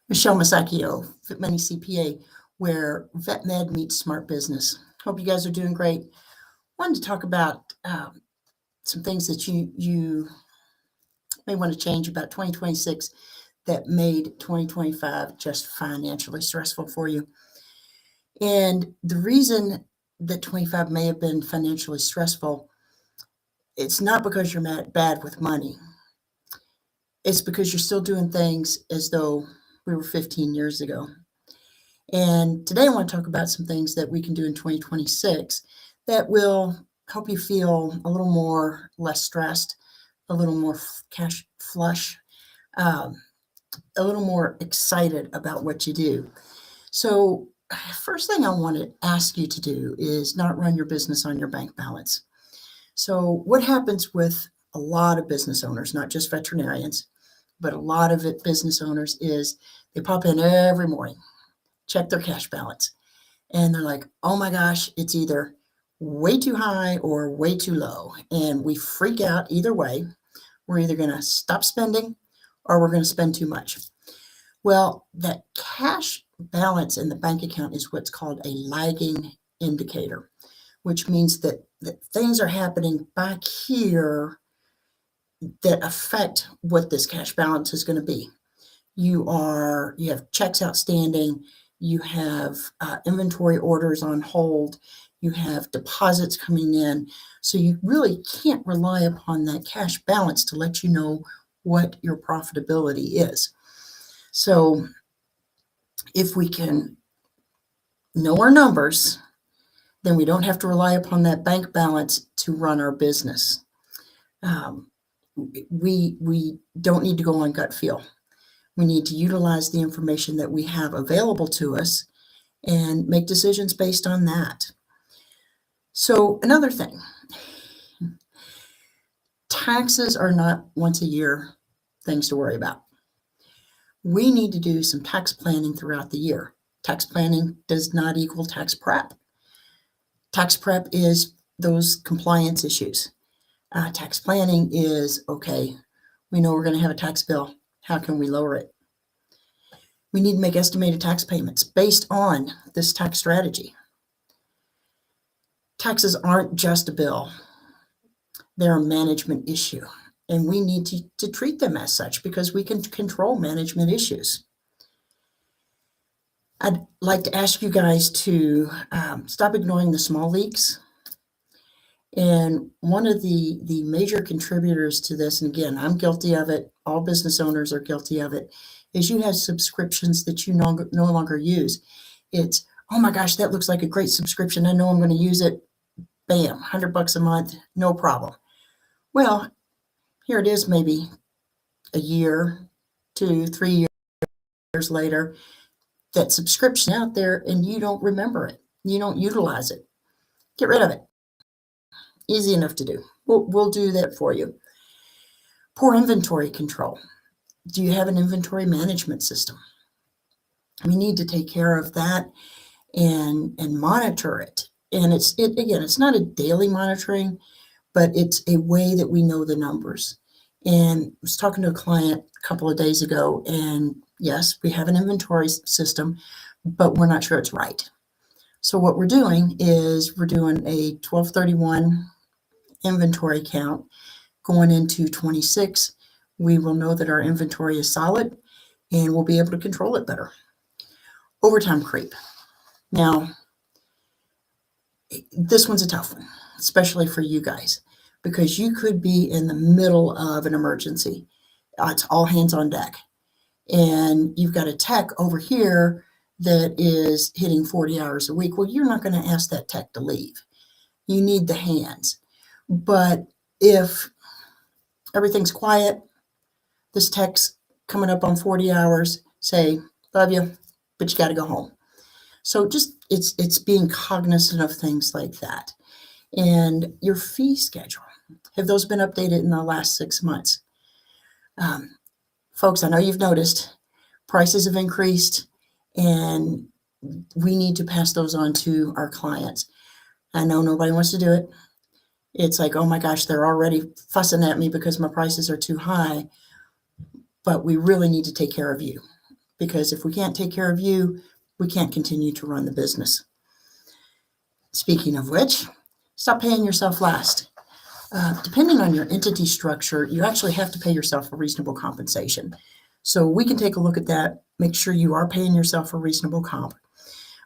Michelle Masacchio, FitMoney CPA, where vet med meets smart business. Hope you guys are doing great. Wanted to talk about some things that you may want to change about 2026 that made 2025 just financially stressful for you. And the reason that 25 may have been financially stressful, it's not because you're bad with money. It's because you're still doing things as though we were 15 years ago. And today I want to talk about some things that we can do in 2026 that will help you feel a little more less stressed, a little more cash flush, a little more excited about what you do. So, first thing I want to ask you to do is not run your business on your bank balance. So, what happens with a lot of business owners, not just veterinarians, but a lot of business owners, is they pop in every morning, check their cash balance, and they're like, oh my gosh, it's either way too high or way too low. And we freak out either way. We're either going to stop spending or we're going to spend too much. Well, that cash balance in the bank account is what's called a lagging indicator, which means that things are happening back here that affect what this cash balance is going to be. You have checks outstanding, you have inventory orders on hold, you have deposits coming in. So you really can't rely upon that cash balance to let you know what your profitability is. So if we can know our numbers, then we don't have to rely upon that bank balance to run our business. We don't need to go on gut feel. We need to utilize the information that we have available to us and make decisions based on that. So another thing, taxes are not once a year things to worry about. We need to do some tax planning throughout the year. Tax planning does not equal tax prep. Tax prep is those compliance issues. Tax planning is, okay, we know we're going to have a tax bill. How can we lower it? We need to make estimated tax payments based on this tax strategy. Taxes aren't just a bill. They're a management issue, and we need to treat them as such because we can control management issues. I'd like to ask you guys to stop ignoring the small leaks. And one of the major contributors to this, and again, I'm guilty of it, all business owners are guilty of it, is you have subscriptions that you no longer use. It's, oh my gosh, that looks like a great subscription. I know I'm going to use it. Bam, $100 a month, no problem. Well, here it is, maybe a year, 2, 3 years later, that subscription out there and you don't remember it. You don't utilize it. Get rid of it. Easy enough to do. We'll do that for you. Poor inventory control. Do you have an inventory management system? We need to take care of that and monitor it. And it's not a daily monitoring, but it's a way that we know the numbers. And I was talking to a client a couple of days ago, and yes, we have an inventory system, but we're not sure it's right. So what we're doing is we're doing a 1231 inventory count going into 26. We will know that our inventory is solid and we'll be able to control it better. Overtime creep. Now, this one's a tough one, especially for you guys, because you could be in the middle of an emergency. It's all hands on deck. And you've got a tech over here that is hitting 40 hours a week. Well, you're not going to ask that tech to leave. You need the hands. But if everything's quiet, this tech's coming up on 40 hours, say, love you, but you got to go home. So just it's being cognizant of things like that. And your fee schedule, have those been updated in the last 6 months? Folks, I know you've noticed prices have increased and we need to pass those on to our clients. I know nobody wants to do it. It's like, oh my gosh, they're already fussing at me because my prices are too high, but we really need to take care of you. because if we can't take care of you, we can't continue to run the business. Speaking of which, stop paying yourself last. Depending on your entity structure, you actually have to pay yourself a reasonable compensation. So we can take a look at that, make sure you are paying yourself a reasonable comp.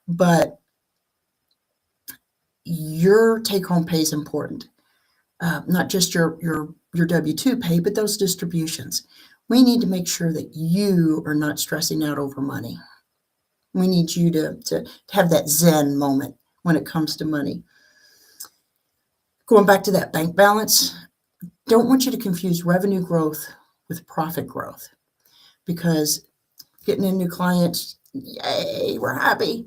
But your take-home pay is important. Not just your W-2 pay, but those distributions. We need to make sure that you are not stressing out over money. We need you to have that Zen moment when it comes to money. Going back to that bank balance, don't want you to confuse revenue growth with profit growth, because getting in new clients, yay, we're happy.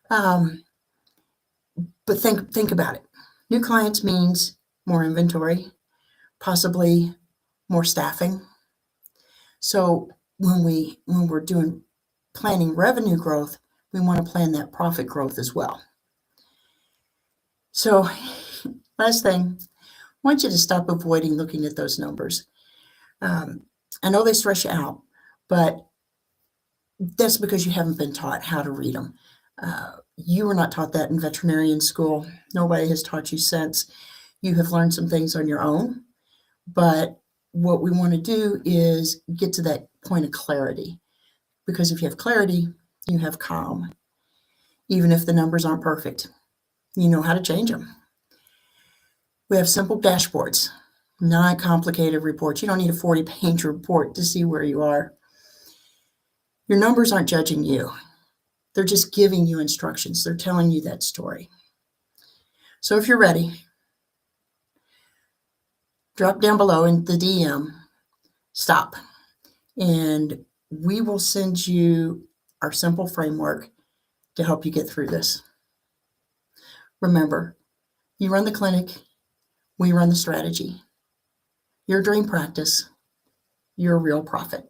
But think about it. New clients means more inventory, possibly more staffing. So when we're planning revenue growth, we want to plan that profit growth as well. So last thing, I want you to stop avoiding looking at those numbers. I know they stress you out, but that's because you haven't been taught how to read them. You were not taught that in veterinarian school. Nobody has taught you since. You have learned some things on your own, but what we want to do is get to that point of clarity, because if you have clarity, you have calm. Even if the numbers aren't perfect, you know how to change them. We have simple dashboards, not complicated reports. You don't need a 40-page report to see where you are. Your numbers aren't judging you. They're just giving you instructions. They're telling you that story. So if you're ready, drop down below in the DM, stop, and we will send you our simple framework to help you get through this. Remember, you run the clinic, we run the strategy. Your dream practice, your real profit.